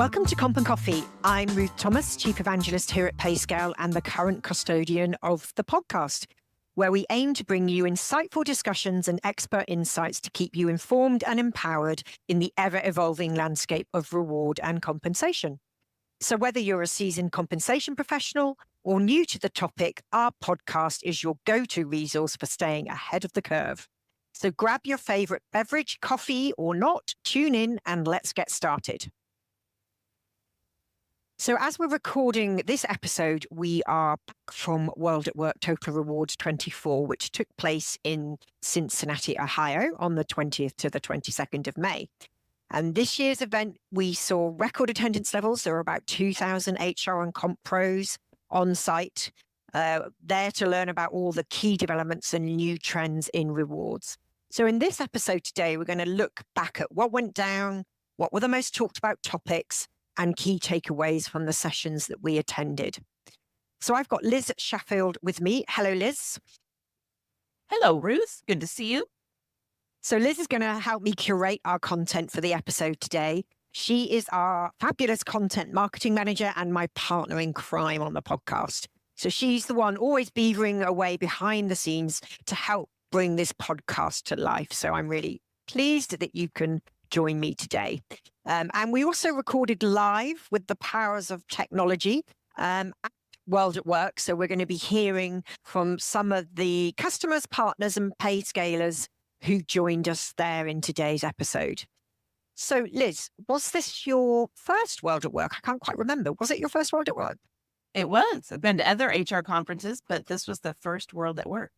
Welcome to Comp and Coffee. I'm Ruth Thomas, Chief Evangelist here at Payscale and the current custodian of the podcast, where we aim to bring you insightful discussions and expert insights to keep you informed and empowered in the ever-evolving landscape of reward and compensation. So whether you're a seasoned compensation professional or new to the topic, our podcast is your go-to resource for staying ahead of the curve. So grab your favorite beverage, coffee or not, tune in and let's get started. So as we're recording this episode, we are back from WorldatWork Total Rewards 24, which took place in Cincinnati, Ohio on the 20th to the 22nd of May. And this year's event, we saw record attendance levels. There were about 2,000 HR and comp pros on site, there to learn about all the key developments and new trends in rewards. So in this episode today, we're going to look back at what went down, what were the most talked about topics, and key takeaways from the sessions that we attended. So I've got Liz Sheffield with me. Hello, Liz. Hello, Ruth. Good to see you. So Liz is going to help me curate our content for the episode today. She is our fabulous content marketing manager and my partner in crime on the podcast. So she's the one always beavering away behind the scenes to help bring this podcast to life. So I'm really pleased that you can join me today. And we also recorded live with the powers of technology at WorldatWork. So we're going to be hearing from some of the customers, partners and pay scalers who joined us there in today's episode. So Liz, was this your first WorldatWork? I can't quite remember. Was it your first WorldatWork? It was. I've been to other HR conferences, but this was the first WorldatWork.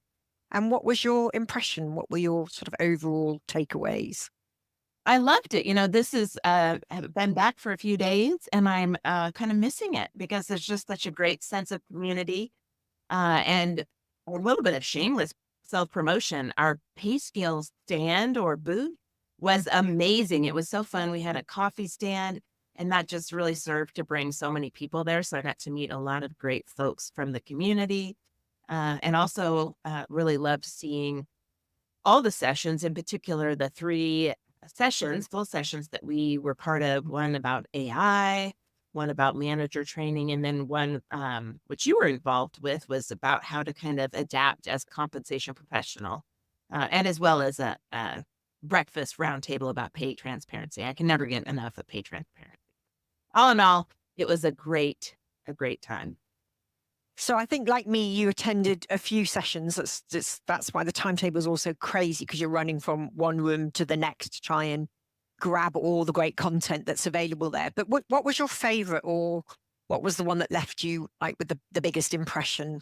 And what was your impression? What were your sort of overall takeaways? I loved it. You know, this is, I've been back for a few days and I'm kind of missing it because there's just such a great sense of community and a little bit of shameless self-promotion. Our Payscale stand or booth was amazing. It was so fun. We had a coffee stand and that just really served to bring so many people there. So I got to meet a lot of great folks from the community and also really loved seeing all the sessions, in particular, the three sessions, full sessions that we were part of, one about AI, one about manager training, and then one, which you were involved with, was about how to kind of adapt as a compensation professional, and as well as a breakfast roundtable about pay transparency. I can never get enough of pay transparency. All in all, it was a great time. So I think, like me, you attended a few sessions. That's why the timetable is also crazy, because you're running from one room to the next to try and grab all the great content that's available there. But what was your favorite, or what was the one that left you like with the biggest impression?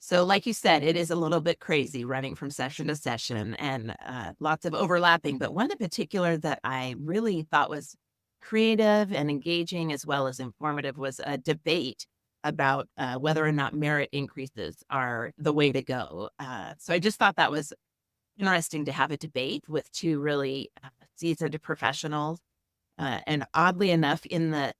So like you said, it is a little bit crazy running from session to session and lots of overlapping. But one in particular that I really thought was creative and engaging as well as informative was a debate about whether or not merit increases are the way to go. So I just thought that was interesting to have a debate with two really seasoned professionals. And oddly enough, it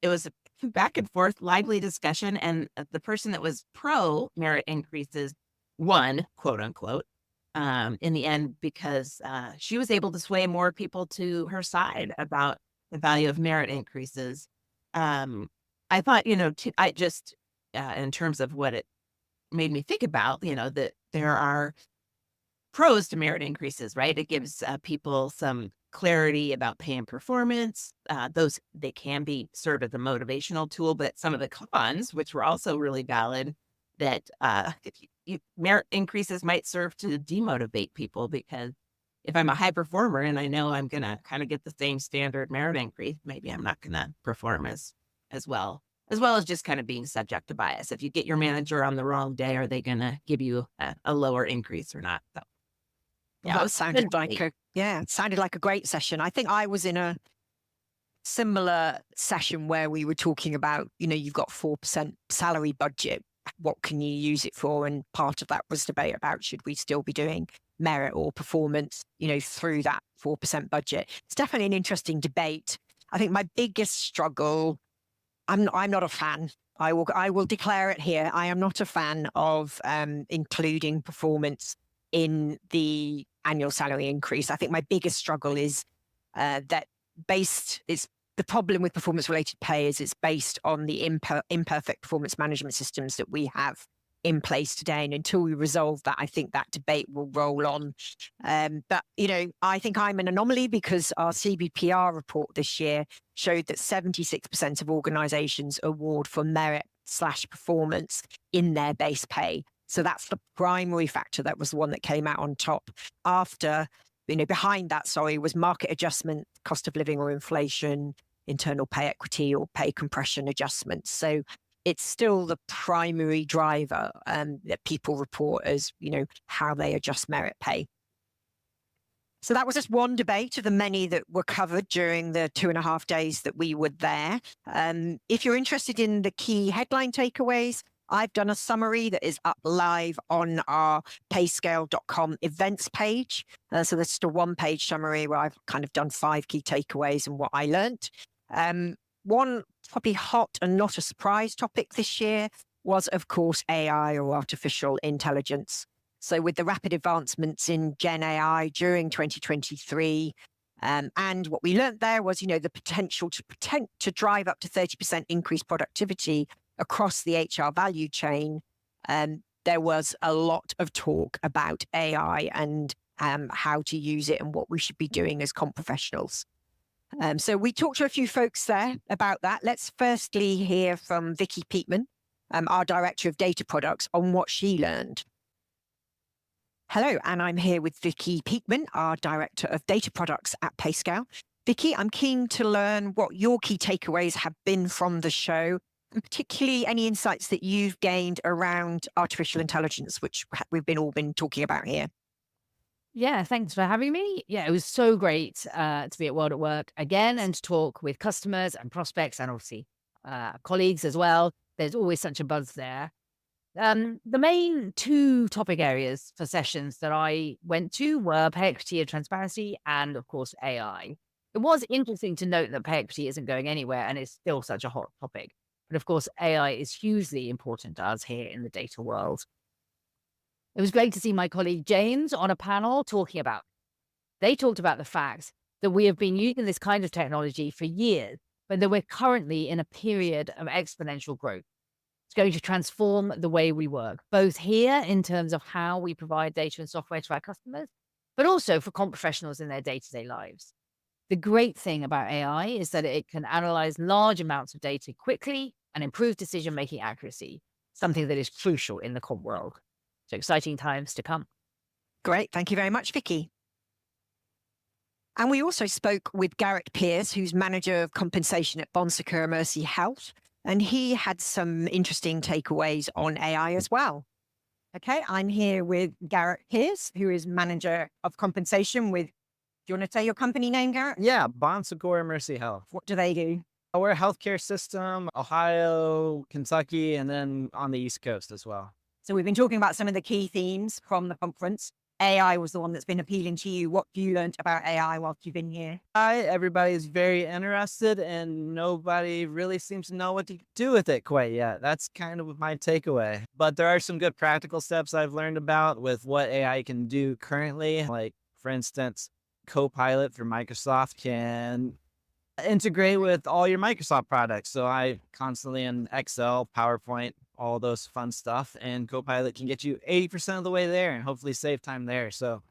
was a back and forth, lively discussion. And the person that was pro merit increases won, quote unquote, in the end, because she was able to sway more people to her side about the value of merit increases. I thought, I just, in terms of what it made me think about, that there are pros to merit increases, right? It gives people some clarity about pay and performance. They can serve as a motivational tool, but some of the cons, which were also really valid, that merit increases might serve to demotivate people, because if I'm a high performer and I know I'm going to kind of get the same standard merit increase, maybe I'm not going to perform as well as just kind of being subject to bias. If you get your manager on the wrong day, are they going to give you a lower increase or not? So, yeah, it sounded like a great session. I think I was in a similar session where we were talking about, you've got 4% salary budget. What can you use it for? And part of that was debate about, should we still be doing merit or performance, through that 4% budget? It's definitely an interesting debate. I think my biggest struggle, I'm not a fan. I will declare it here. I am not a fan of including performance in the annual salary increase. I think my biggest struggle is that it's the problem with performance-related pay is it's based on the imperfect performance management systems that we have in place today. And until we resolve that, I think that debate will roll on. But, I think I'm an anomaly because our CBPR report this year showed that 76% of organizations award for merit/performance in their base pay. So that's the primary factor. That was the one that came out on top. After, behind that, was market adjustment, cost of living or inflation, internal pay equity or pay compression adjustments. So it's still the primary driver that people report as, how they adjust merit pay. So that was just one debate of the many that were covered during the 2.5 days that we were there. If you're interested in the key headline takeaways, I've done a summary that is up live on our payscale.com events page. So there's just a one-page summary where I've kind of done 5 key takeaways and what I learned. One probably hot and not a surprise topic this year was, of course, AI or artificial intelligence. So with the rapid advancements in Gen AI during 2023, and what we learned there was, the potential to drive up to 30% increased productivity across the HR value chain. There was a lot of talk about AI and how to use it and what we should be doing as comp professionals. So we talked to a few folks there about that. Let's firstly hear from Vicky Peatman, our Director of Data Products, on what she learned. Hello, and I'm here with Vicky Peatman, our Director of Data Products at Payscale. Vicky, I'm keen to learn what your key takeaways have been from the show, and particularly any insights that you've gained around artificial intelligence, which we've all been talking about here. Yeah, thanks for having me. Yeah, it was so great to be at WorldatWork again and to talk with customers and prospects and obviously colleagues as well. There's always such a buzz there. The main 2 topic areas for sessions that I went to were pay equity and transparency and, of course, AI. It was interesting to note that pay equity isn't going anywhere and it's still such a hot topic. But, of course, AI is hugely important to us here in the data world. It was great to see my colleague James on a panel talking about. They talked about the fact that we have been using this kind of technology for years, but that we're currently in a period of exponential growth. It's going to transform the way we work, both here in terms of how we provide data and software to our customers, but also for comp professionals in their day-to-day lives. The great thing about AI is that it can analyze large amounts of data quickly and improve decision-making accuracy, something that is crucial in the comp world. So exciting times to come. Great. Thank you very much, Vicky. And we also spoke with Garrett Pierce, who's Manager of Compensation at Bon Secours Mercy Health. And he had some interesting takeaways on AI as well. Okay, I'm here with Garrett Pierce, who is Manager of Compensation with, do you want to say your company name, Garrett? Yeah, Bon Secours Mercy Health. What do they do? We're a healthcare system, Ohio, Kentucky, and then on the East Coast as well. So we've been talking about some of the key themes from the conference. AI was the one that's been appealing to you. What have you learned about AI whilst you've been here? Everybody is very interested and nobody really seems to know what to do with it quite yet. That's kind of my takeaway. But there are some good practical steps I've learned about with what AI can do currently. Like, for instance, Copilot for Microsoft can integrate with all your Microsoft products. So I constantly in Excel, PowerPoint, all those fun stuff, and Copilot can get you 80% of the way there and hopefully save time there. So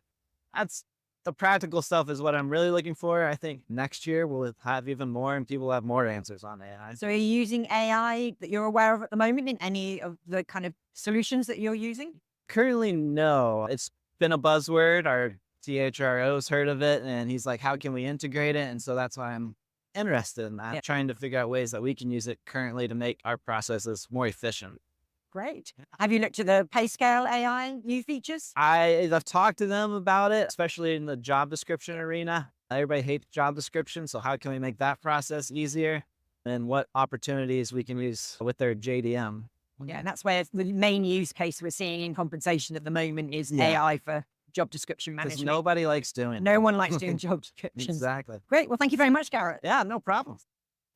that's the practical stuff is what I'm really looking for. I think next year we'll have even more and people will have more answers on AI. So are you using AI that you're aware of at the moment in any of the kind of solutions that you're using? Currently, no. It's been a buzzword. Our CHRO's heard of it and he's like, how can we integrate it? And so that's why I'm interested in that, trying to figure out ways that we can use it currently to make our processes more efficient. Great. Have you looked at the Payscale AI new features? I've talked to them about it, especially in the job description arena. Everybody hates job description, so how can we make that process easier? And what opportunities we can use with their JDM. Yeah, and that's where the main use case we're seeing in compensation at the moment is AI for job description management. Because nobody likes doing it. No one likes doing job descriptions. Exactly. Great. Well, thank you very much, Garrett. Yeah, no problem.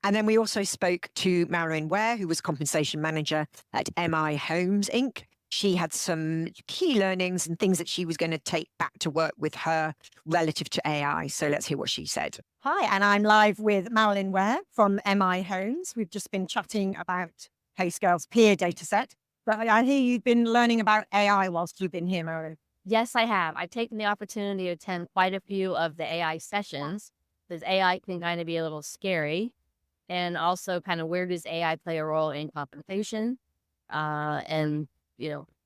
And then we also spoke to Marilyn Ware, who was compensation manager at MI Homes, Inc. she had some key learnings and things that she was going to take back to work with her relative to AI. So let's hear what she said. Hi, and I'm live with Marilyn Ware from MI Homes. We've just been chatting about Payscale's peer dataset. But I hear you've been learning about AI whilst you've been here, Marilyn. Yes, I have. I've taken the opportunity to attend quite a few of the AI sessions because AI can kind of be a little scary. And also kind of where does AI play a role in compensation? And,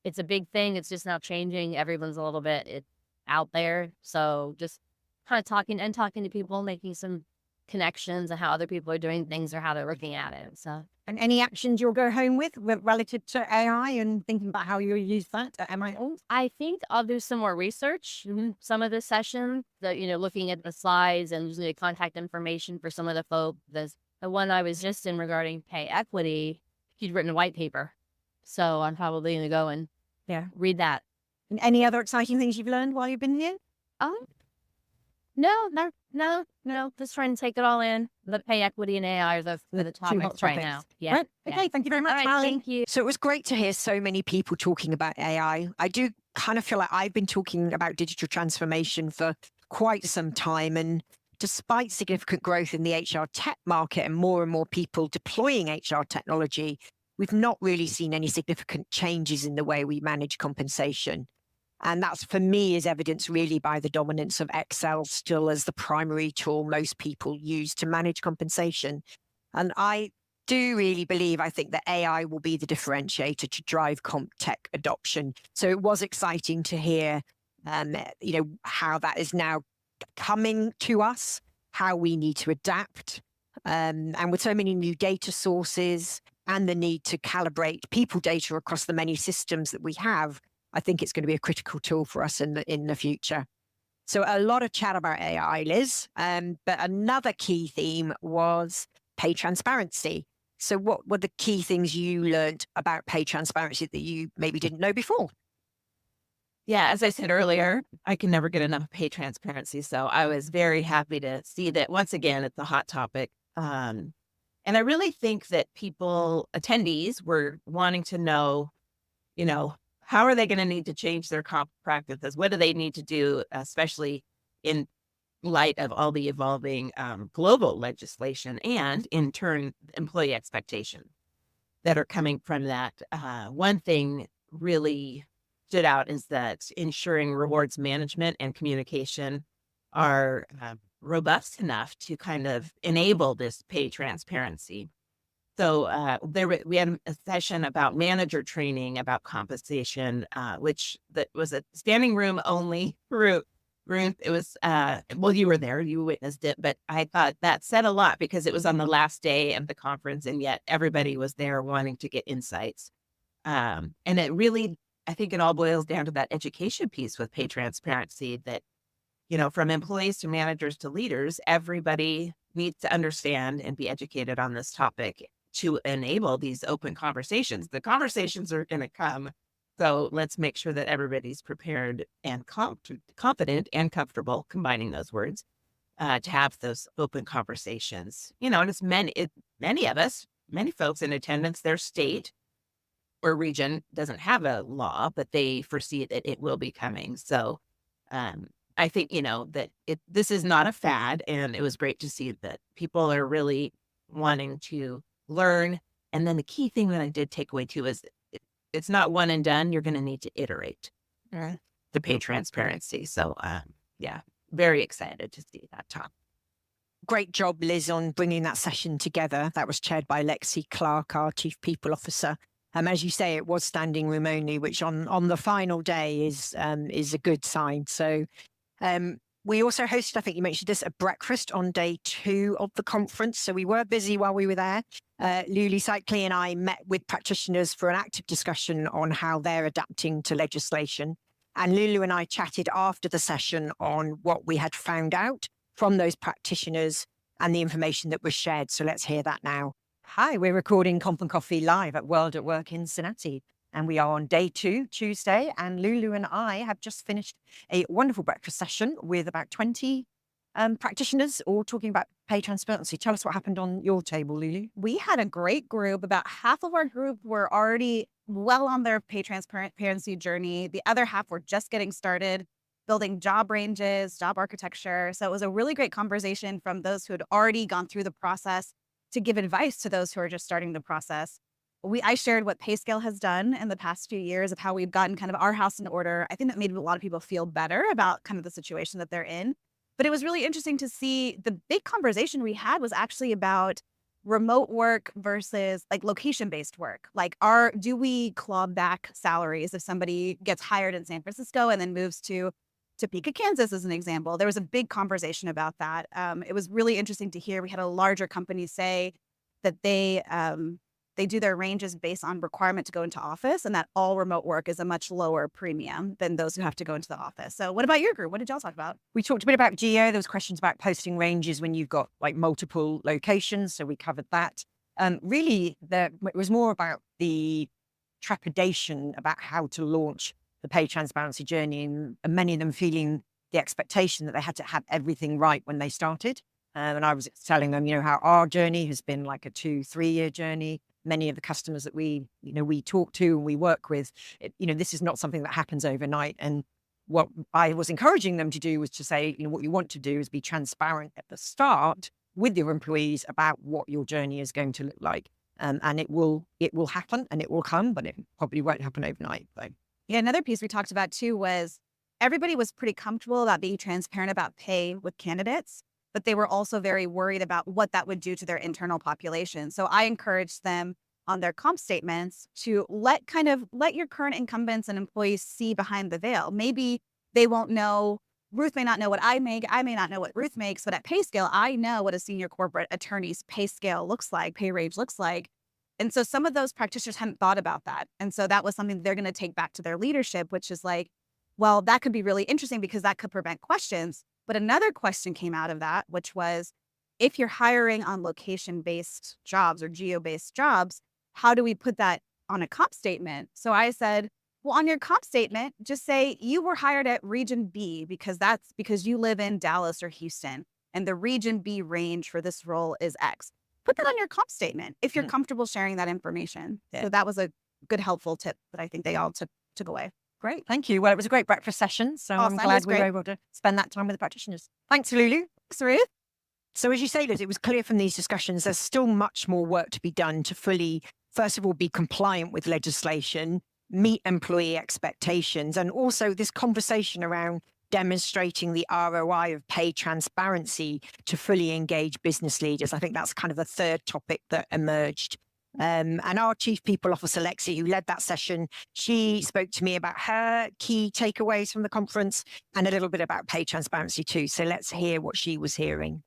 it's a big thing. It's just now changing. Everyone's a little bit out there. So just kind of talking to people, making some connections and how other people are doing things or how they're looking at it. So, And any actions you'll go home with relative to AI and thinking about how you'll use that at MI Homes? I think I'll do some more research. Some of the session, looking at the slides and using the contact information for some of the folks. The one I was just in regarding pay equity, he'd written a white paper. So I'm probably going to go and read that. And any other exciting things you've learned while you've been here? No. Just trying to take it all in. The pay equity and AI are the topics right now. Yeah. Right. Okay, thank you very much, All right, Marilyn. thank you. So it was great to hear so many people talking about AI. I do kind of feel like I've been talking about digital transformation for quite some time. And despite significant growth in the HR tech market and more people deploying HR technology, we've not really seen any significant changes in the way we manage compensation. And that's, for me, is evidenced really by the dominance of Excel still as the primary tool most people use to manage compensation. And I do really believe, I think that AI will be the differentiator to drive comp tech adoption. So it was exciting to hear, how that is now coming to us, how we need to adapt. And with so many new data sources and the need to calibrate people data across the many systems that we have, I think it's going to be a critical tool for us in the future. So a lot of chat about AI, Liz, but another key theme was pay transparency. So what were the key things you learned about pay transparency that you maybe didn't know before? Yeah, as I said earlier, I can never get enough pay transparency. So I was very happy to see that once again, it's a hot topic. And I really think that attendees were wanting to know, how are they going to need to change their comp practices? What do they need to do, especially in light of all the evolving global legislation and, in turn, employee expectations that are coming from that? One thing really stood out is that ensuring rewards management and communication are robust enough to kind of enable this pay transparency. So we had a session about manager training, about compensation, which that was a standing room only. Ruth, it was, you were there, you witnessed it, but I thought that said a lot because it was on the last day of the conference and yet everybody was there wanting to get insights. And it really, I think it all boils down to that education piece with pay transparency that, from employees to managers to leaders, everybody needs to understand and be educated on this topic to enable these open conversations. The conversations are going to come. So let's make sure that everybody's prepared and confident and comfortable, combining those words, to have those open conversations. And it's many of us, many folks in attendance, their state or region doesn't have a law, but they foresee that it will be coming. So I think, that this is not a fad, and it was great to see that people are really wanting to learn. And then the key thing that I did take away too is it's not one and done. You're going to need to iterate the pay transparency. So very excited to see that talk. Great job, Liz, on bringing that session together. That was chaired by Lexi Clark, our Chief People Officer. As you say, it was standing room only, which on the final day is a good sign. So we also hosted, I think you mentioned this, a breakfast on day 2 of the conference. So we were busy while we were there. Luli Cycli and I met with practitioners for an active discussion on how they're adapting to legislation. And Lulu and I chatted after the session on what we had found out from those practitioners and the information that was shared. So let's hear that now. Hi, we're recording Comp and Coffee live at World at Work in Cincinnati. And we are on day 2, Tuesday. And Lulu and I have just finished a wonderful breakfast session with about 20 practitioners all talking about pay transparency. Tell us what happened on your table, Lulu. We had a great group. About half of our group were already well on their pay transparency journey. The other half were just getting started, building job ranges, job architecture. So it was a really great conversation from those who had already gone through the process to give advice to those who are just starting the process. I shared what Payscale has done in the past few years of how we've gotten kind of our house in order. I think that made a lot of people feel better about kind of the situation that they're in. But it was really interesting to see the big conversation we had was actually about remote work versus like location-based work. Like, do we claw back salaries if somebody gets hired in San Francisco and then moves to Topeka, Kansas, as an example? There was a big conversation about that. It was really interesting to hear. We had a larger company say that they do their ranges based on requirement to go into office, and that all remote work is a much lower premium than those who have to go into the office. So what about your group? What did y'all talk about? We talked a bit about geo. There was questions about posting ranges when you've got like multiple locations. So we covered that. Really, it was more about the trepidation about how to launch the pay transparency journey, and many of them feeling the expectation that they had to have everything right when they started. And I was telling them, how our journey has been like a 2-3 year journey. Many of the customers that we talk to and we work with, this is not something that happens overnight. And what I was encouraging them to do was to say, what you want to do is be transparent at the start with your employees about what your journey is going to look like. And it will happen and it will come, but it probably won't happen overnight. So. Yeah, another piece we talked about too was everybody was pretty comfortable about being transparent about pay with candidates, but they were also very worried about what that would do to their internal population. So I encouraged them on their comp statements to let your current incumbents and employees see behind the veil. Maybe they won't know, Ruth may not know what I make, I may not know what Ruth makes, but at Payscale, I know what a senior corporate attorney's pay scale looks like, pay range looks like. And so some of those practitioners hadn't thought about that. And so that was something they're going to take back to their leadership, which is like, well, that could be really interesting because that could prevent questions. But another question came out of that, which was, if you're hiring on location-based jobs or geo-based jobs, how do we put that on a comp statement? So I said, well, on your comp statement, just say you were hired at region B because that's because you live in Dallas or Houston, and the region B range for this role is X. Put that on your comp statement if you're comfortable sharing that information. Yeah. So that was a good, helpful tip that I think they all took away. Great. Thank you. Well, it was a great breakfast session. So I'm glad we were able to spend that time with the practitioners. Thanks, Lulu. Thanks, Ruth. So as you say, Liz, it was clear from these discussions, there's still much more work to be done to fully, first of all, be compliant with legislation, meet employee expectations, and also this conversation around demonstrating the ROI of pay transparency to fully engage business leaders. I think that's kind of the third topic that emerged. And our Chief People Officer, Lexi, who led that session, she spoke to me about her key takeaways from the conference and a little bit about pay transparency too. So let's hear what she was hearing.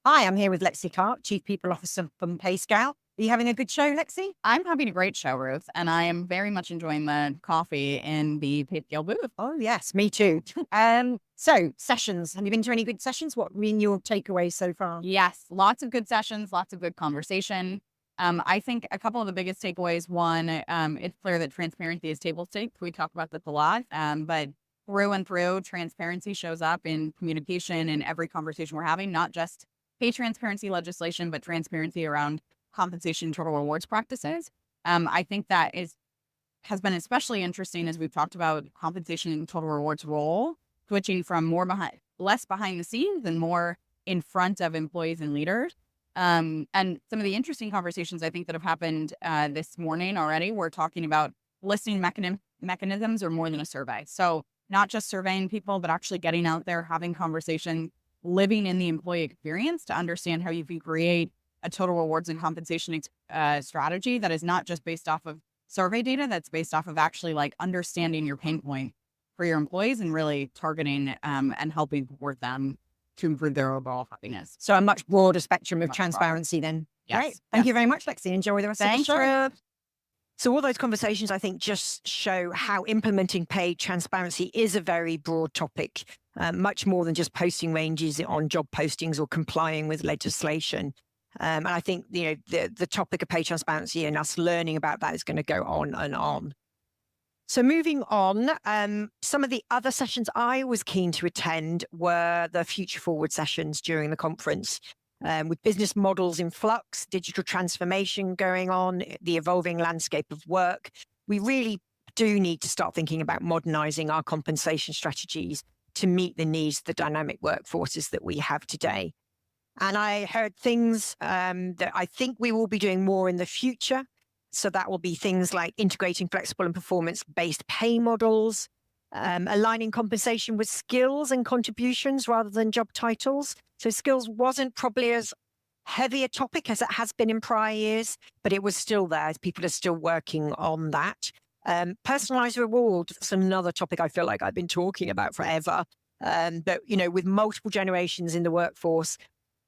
Hi, I'm here with Lexi Clark, Chief People Officer from Payscale. Are you having a good show, Lexi? I'm having a great show, Ruth, and I am very much enjoying the coffee in the Payscale booth. Oh, yes, me too. So, sessions. Have you been to any good sessions? What have been your takeaways so far? Yes, lots of good sessions, lots of good conversation. I think a couple of the biggest takeaways, one, it's clear that transparency is table stakes. We talk about this a lot, but through and through, transparency shows up in communication in every conversation we're having, not just pay transparency legislation, but transparency around compensation and total rewards practices. I think that has been especially interesting as we've talked about compensation and total rewards role, switching from less behind the scenes and more in front of employees and leaders. And some of the interesting conversations I think that have happened this morning already, we're talking about listening mechanisms are more than a survey. So not just surveying people, but actually getting out there, having conversations, living in the employee experience to understand how you can create a total rewards and compensation strategy that is not just based off of survey data, that's based off of actually like understanding your pain point for your employees and really targeting and helping support them to improve their overall happiness. So a much broader spectrum of transparency then. Yes. Great. Thank you very much, Lexi. Enjoy the rest of the show. Thanks, Ruth. So all those conversations, I think, just show how implementing pay transparency is a very broad topic, much more than just posting ranges on job postings or complying with legislation. And I think, the topic of pay transparency and us learning about that is going to go on and on. So moving on, some of the other sessions I was keen to attend were the Future Forward sessions during the conference. With business models in flux, digital transformation going on, the evolving landscape of work, we really do need to start thinking about modernizing our compensation strategies to meet the needs of the dynamic workforces that we have today. And I heard things that I think we will be doing more in the future. So that will be things like integrating flexible and performance-based pay models, aligning compensation with skills and contributions rather than job titles. So skills wasn't probably as heavy a topic as it has been in prior years, but it was still there. People are still working on that. Personalized reward is another topic I feel like I've been talking about forever. But, with multiple generations in the workforce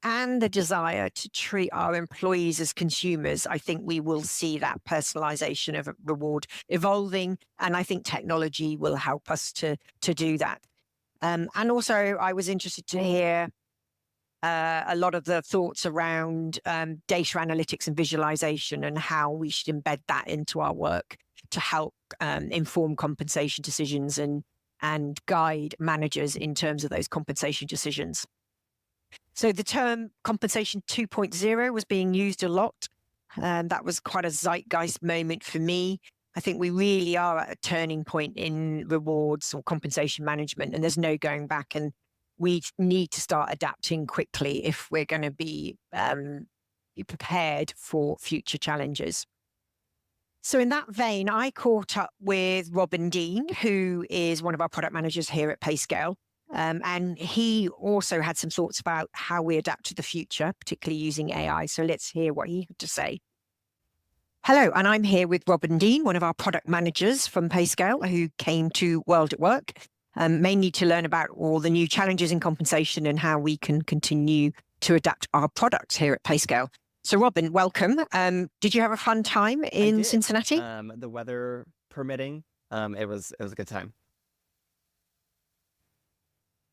and the desire to treat our employees as consumers, I think we will see that personalization of reward evolving. And I think technology will help us to do that. And also, I was interested to hear a lot of the thoughts around data analytics and visualization and how we should embed that into our work to help inform compensation decisions and guide managers in terms of those compensation decisions. So the term compensation 2.0 was being used a lot. That was quite a zeitgeist moment for me. I think we really are at a turning point in rewards or compensation management, and there's no going back. And we need to start adapting quickly if we're going to be prepared for future challenges. So in that vein, I caught up with Robin Dean, who is one of our product managers here at Payscale. And he also had some thoughts about how we adapt to the future, particularly using AI. So let's hear what he had to say. Hello, and I'm here with Robin Dean, one of our product managers from Payscale, who came to World@Work, mainly to learn about all the new challenges in compensation and how we can continue to adapt our products here at Payscale. So Robin, welcome. Did you have a fun time in Cincinnati? The weather permitting, it was a good time.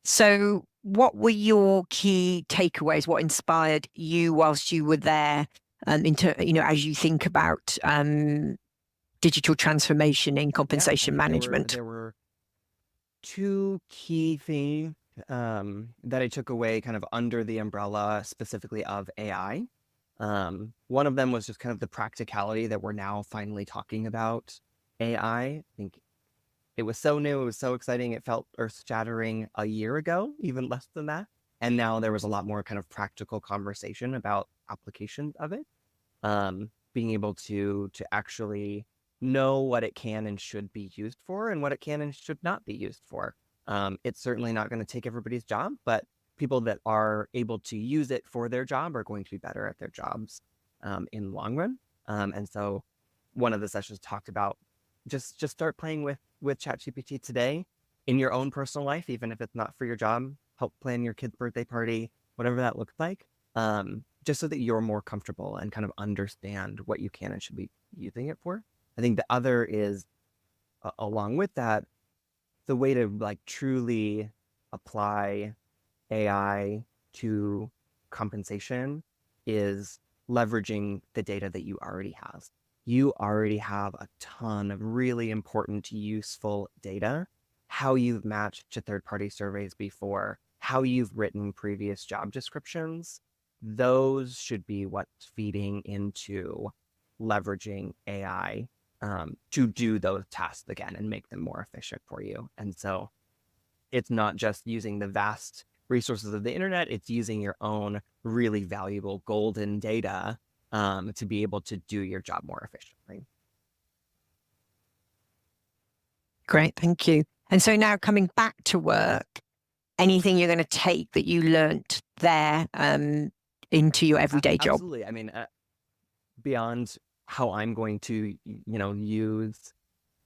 So what were your key takeaways? What inspired you whilst you were there, as you think about digital transformation in compensation management? There were two key themes that I took away kind of under the umbrella specifically of AI. One of them was just kind of the practicality that we're now finally talking about AI. I think it was so new, it was so exciting, it felt earth-shattering a year ago, even less than that. And now there was a lot more kind of practical conversation about applications of it. Being able to actually know what it can and should be used for and what it can and should not be used for. It's certainly not going to take everybody's job, but people that are able to use it for their job are going to be better at their jobs in the long run. And so one of the sessions talked about just start playing with ChatGPT today in your own personal life, even if it's not for your job. Help plan your kid's birthday party, whatever that looks like, just so that you're more comfortable and kind of understand what you can and should be using it for. I think the other is, along with that, the way to like truly apply AI to compensation is leveraging the data that you already have. You already have a ton of really important, useful data, how you've matched to third-party surveys before, how you've written previous job descriptions. Those should be what's feeding into leveraging AI to do those tasks again and make them more efficient for you. And so it's not just using the vast resources of the internet, it's using your own really valuable golden data to be able to do your job more efficiently. Great, thank you. And so now coming back to work, anything you're going to take that you learnt there into your everyday job? Absolutely. I mean, beyond how I'm going to, use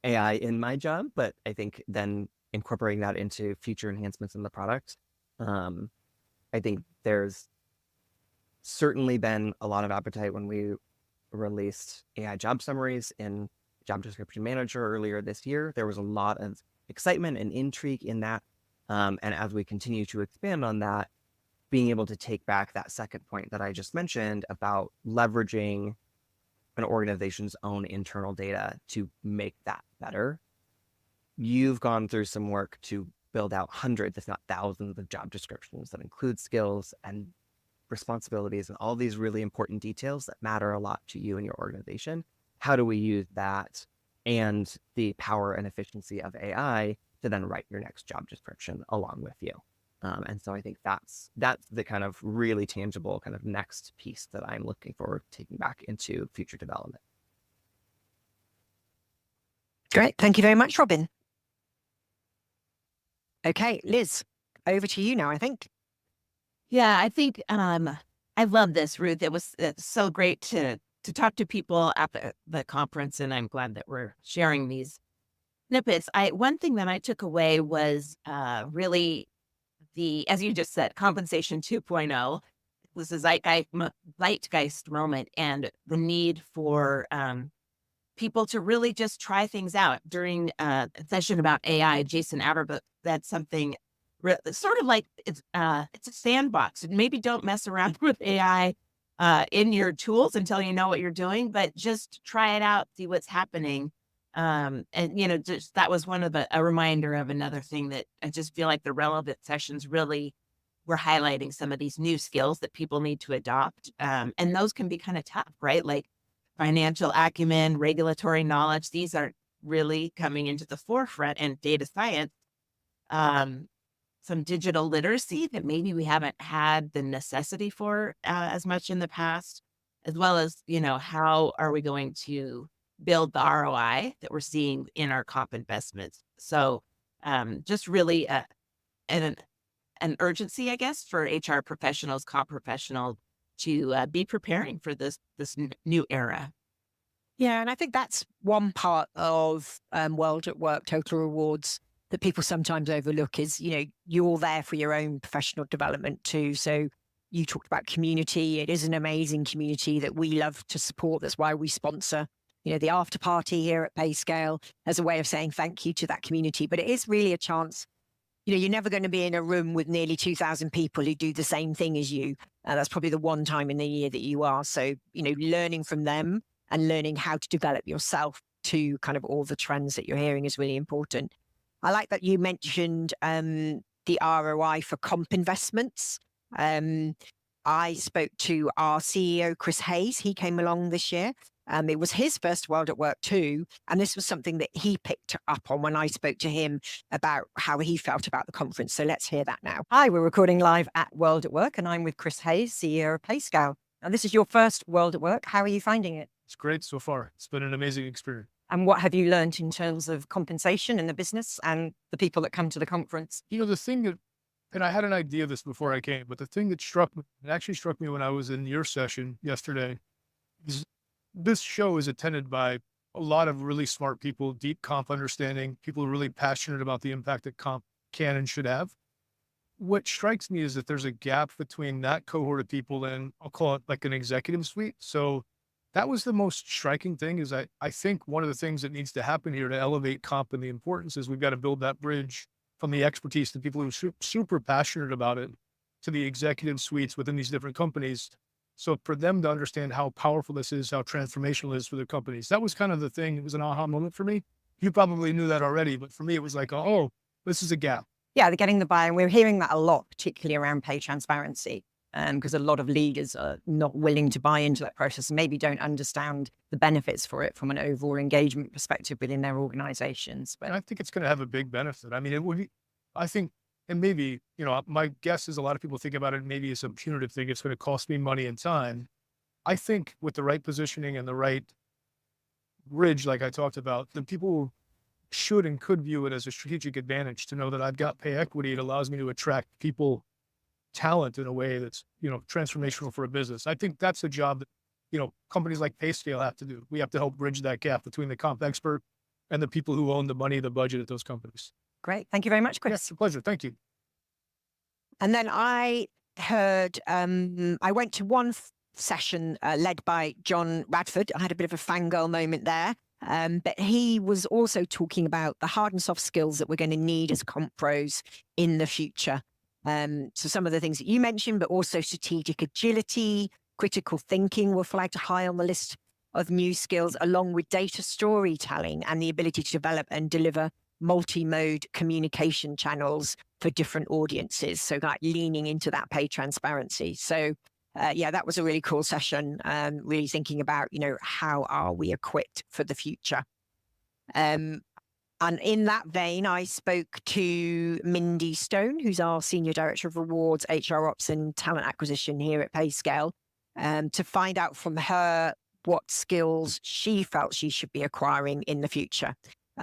AI in my job, but I think then incorporating that into future enhancements in the product. I think there's certainly been a lot of appetite when we released AI job summaries in Job Description Manager earlier this year. There was a lot of excitement and intrigue in that. And as we continue to expand on that, being able to take back that second point that I just mentioned about leveraging an organization's own internal data to make that better you've gone through some work to build out hundreds, if not thousands, of job descriptions that include skills and responsibilities and all these really important details that matter a lot to you and your organization. How do we use that and the power and efficiency of AI to then write your next job description along with you? And so I think that's the kind of really tangible kind of next piece that I'm looking forward to taking back into future development. Great. Thank you very much, Robin. Okay, Liz, over to you now, I think. Yeah, I think I love this, Ruth. It's so great to talk to people at the conference, and I'm glad that we're sharing these snippets. One thing that I took away was really as you just said, compensation 2.0 was a zeitgeist moment, and the need for people to really just try things out. During a session about AI, Jason Averbuch, that's something sort of like it's a sandbox. And maybe don't mess around with AI in your tools until you know what you're doing, but just try it out, see what's happening. And just that was one of a reminder of another thing that I just feel like the relevant sessions really were highlighting some of these new skills that people need to adopt. And those can be kind of tough, right? Like financial acumen, regulatory knowledge, these are really coming into the forefront, and data science, some digital literacy that maybe we haven't had the necessity for as much in the past, as well as, how are we going to build the ROI that we're seeing in our comp investments. So just really an urgency, I guess, for HR professionals, comp professionals to be preparing for this new era. Yeah, and I think that's one part of World at Work Total Rewards that people sometimes overlook is, you're there for your own professional development too. So you talked about community. It is an amazing community that we love to support. That's why we sponsor the after party here at Payscale as a way of saying thank you to that community. But it is really a chance. You're never going to be in a room with nearly 2,000 people who do the same thing as you. That's probably the one time in the year that you are. So, learning from them and learning how to develop yourself to kind of all the trends that you're hearing is really important. I like that you mentioned the ROI for comp investments. I spoke to our CEO, Chris Hayes. He came along this year. It was his first World at Work too. And this was something that he picked up on when I spoke to him about how he felt about the conference. So let's hear that now. Hi, we're recording live at World at Work, and I'm with Chris Hayes, CEO of Payscale. Now, this is your first World at Work. How are you finding it? It's great so far. It's been an amazing experience. And what have you learned in terms of compensation in the business and the people that come to the conference? The thing that, and I had an idea of this before I came, but the thing that struck me when I was in your session yesterday is this show is attended by a lot of really smart people, deep comp understanding, people really passionate about the impact that comp can and should have. What strikes me is that there's a gap between that cohort of people and I'll call it like an executive suite. So that was the most striking thing is I think one of the things that needs to happen here to elevate comp and the importance is we've got to build that bridge from the expertise to people who are super passionate about it to the executive suites within these different companies. So for them to understand how powerful this is, how transformational it is for their companies, that was kind of the thing. It was an aha moment for me. You probably knew that already, but for me, it was like, oh, this is a gap. Yeah, they're getting the buy-in. We're hearing that a lot, particularly around pay transparency, because a lot of leaders are not willing to buy into that process and maybe don't understand the benefits for it from an overall engagement perspective within their organizations. But And I think it's going to have a big benefit. I mean, it would be, I think, and maybe, my guess is a lot of people think about it maybe as a punitive thing. It's going to cost me money and time. I think with the right positioning and the right bridge, like I talked about, the people should and could view it as a strategic advantage to know that I've got pay equity. It allows me to attract people, talent in a way that's, transformational for a business. I think that's a job that, companies like Payscale have to do. We have to help bridge that gap between the comp expert and the people who own the money, the budget at those companies. great. Thank you very much, Chris. Yes, a pleasure. Thank you. And then I heard, I went to one session led by John Radford. I had a bit of a fangirl moment there. But he was also talking about the hard and soft skills that we're going to need as comp pros in the future. So some of the things that you mentioned, but also strategic agility, critical thinking were flagged high on the list of new skills, along with data storytelling and the ability to develop and deliver multi-mode communication channels for different audiences. So like leaning into that pay transparency. So yeah, that was a really cool session. Really thinking about, how are we equipped for the future? And in that vein, I spoke to Mindy Stone, who's our Senior Director of Rewards, HR Ops and Talent Acquisition here at Payscale, to find out from her what skills she felt she should be acquiring in the future.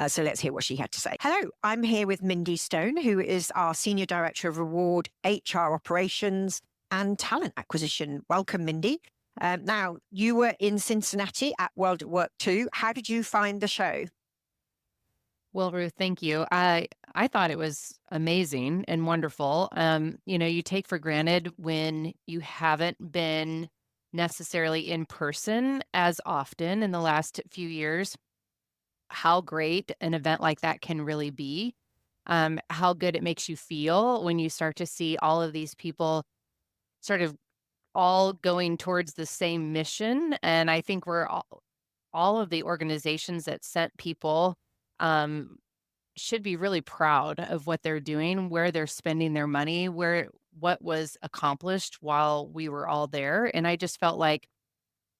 So let's hear what she had to say. Hello, I'm here with Mindy Stone, who is our Senior Director of Reward, HR Operations and Talent Acquisition. Welcome, Mindy. Now, you were in Cincinnati at WorldatWork 2. How did you find the show? Well, Ruth, thank you. I thought it was amazing and wonderful. You take for granted when you haven't been necessarily in person as often in the last few years, how great an event like that can really be. How good it makes you feel when you start to see all of these people sort of all going towards the same mission. And I think we're all of the organizations that sent people should be really proud of what they're doing, where they're spending their money, what was accomplished while we were all there. And I just felt like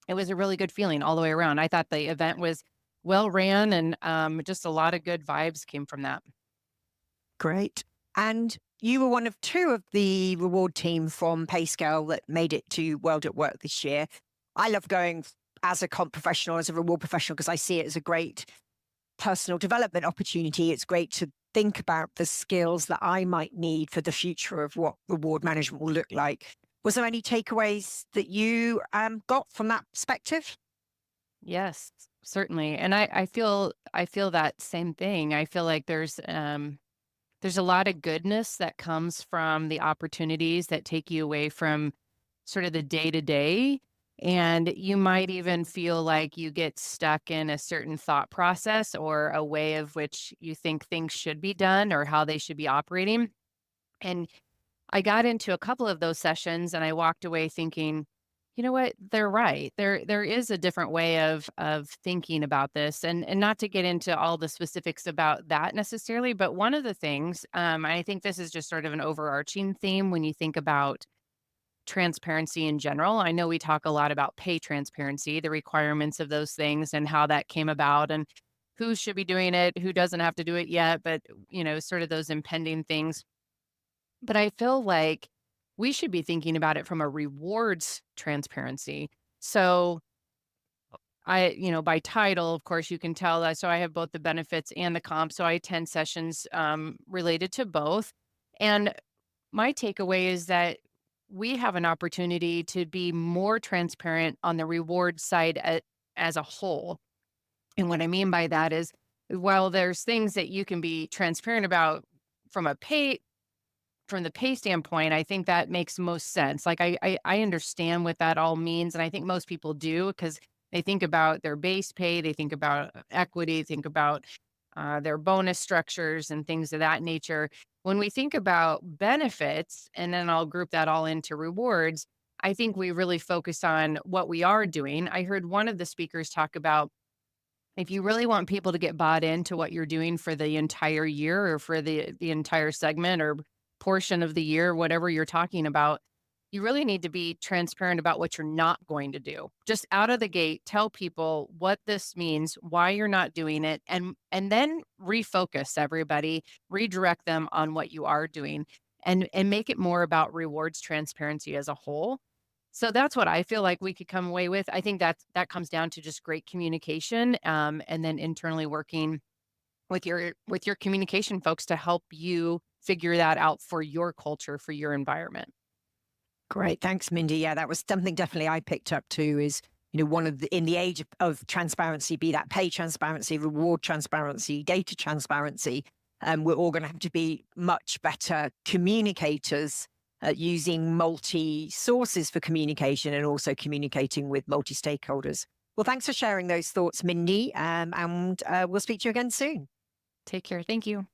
it was a really good feeling all the way around. I thought the event was well ran, and just a lot of good vibes came from that. Great. And you were one of two of the reward team from Payscale that made it to WorldatWork this year. I love going as a comp professional, as a reward professional, because I see it as a great personal development opportunity. It's great to think about the skills that I might need for the future of what reward management will look like. Was there any takeaways that you got from that perspective? Yes, certainly. And I feel that same thing. I feel like there's a lot of goodness that comes from the opportunities that take you away from sort of the day to day. And you might even feel like you get stuck in a certain thought process or a way of which you think things should be done or how they should be operating. And I got into a couple of those sessions and I walked away thinking, you know what, they're right. There is a different way of thinking about this, and not to get into all the specifics about that necessarily, but one of the things, I think this is just sort of an overarching theme when you think about transparency in general. I know we talk a lot about pay transparency, the requirements of those things and how that came about and who should be doing it, who doesn't have to do it yet, but sort of those impending things. But I feel like we should be thinking about it from a rewards transparency. So by title, of course, you can tell that. So I have both the benefits and the comp. So I attend sessions related to both. And my takeaway is that we have an opportunity to be more transparent on the reward side as a whole. And what I mean by that is, while there's things that you can be transparent about from the pay standpoint, I think that makes most sense. Like I understand what that all means. And I think most people do, because they think about their base pay, they think about equity, think about their bonus structures and things of that nature. When we think about benefits, and then I'll group that all into rewards, I think we really focus on what we are doing. I heard one of the speakers talk about, if you really want people to get bought into what you're doing for the entire year or for the entire segment or portion of the year, whatever you're talking about, you really need to be transparent about what you're not going to do. Just out of the gate, tell people what this means, why you're not doing it, and then refocus everybody, redirect them on what you are doing, and make it more about rewards transparency as a whole. So that's what I feel like we could come away with. I think that comes down to just great communication, and then internally working with your communication folks to help you figure that out for your culture, for your environment. Great. Thanks, Mindy. Yeah, that was something definitely I picked up too, is, one of in the age of transparency, be that pay transparency, reward transparency, data transparency, we're all going to have to be much better communicators using multi-sources for communication and also communicating with multi-stakeholders. Well, thanks for sharing those thoughts, Mindy, and we'll speak to you again soon. Take care. Thank you.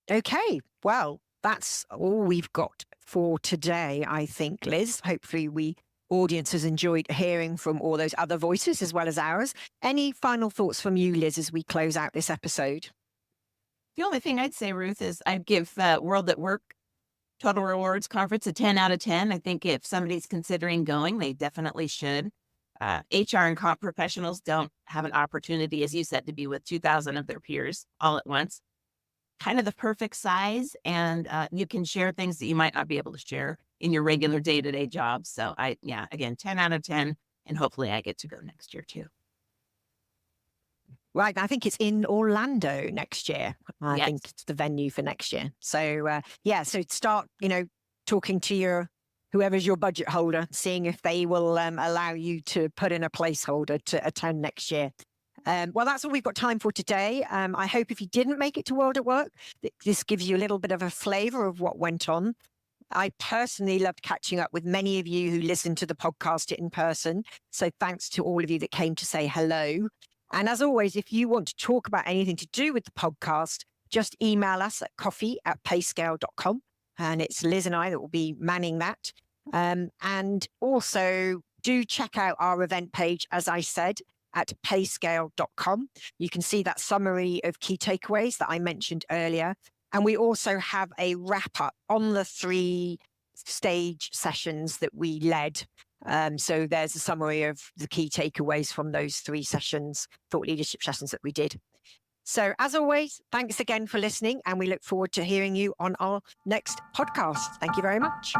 Okay, well, that's all we've got for today, I think, Liz. Hopefully audience has enjoyed hearing from all those other voices as well as ours. Any final thoughts from you, Liz, as we close out this episode? The only thing I'd say, Ruth, is I'd give World at Work Total Rewards Conference a 10 out of 10. I think if somebody's considering going, they definitely should. HR and comp professionals don't have an opportunity, as you said, to be with 2,000 of their peers all at once. Kind of the perfect size, and you can share things that you might not be able to share in your regular day-to-day job. So again, 10 out of 10, and hopefully I get to go next year too. Right. I think it's in Orlando next year. I Yes. think it's the venue for next year. So, so start, talking to whoever's your budget holder, seeing if they will allow you to put in a placeholder to attend next year. Well, that's all we've got time for today. I hope if you didn't make it to World at Work, this gives you a little bit of a flavor of what went on. I personally loved catching up with many of you who listened to the podcast in person. So thanks to all of you that came to say hello. And as always, if you want to talk about anything to do with the podcast, just email us at coffee@payscale.com. And it's Liz and I that will be manning that. And also do check out our event page, as I said, at payscale.com. You can see that summary of key takeaways that I mentioned earlier. And we also have a wrap up on the 3 stage sessions that we led. So there's a summary of the key takeaways from those 3 sessions, thought leadership sessions that we did. So as always, thanks again for listening, and we look forward to hearing you on our next podcast. Thank you very much.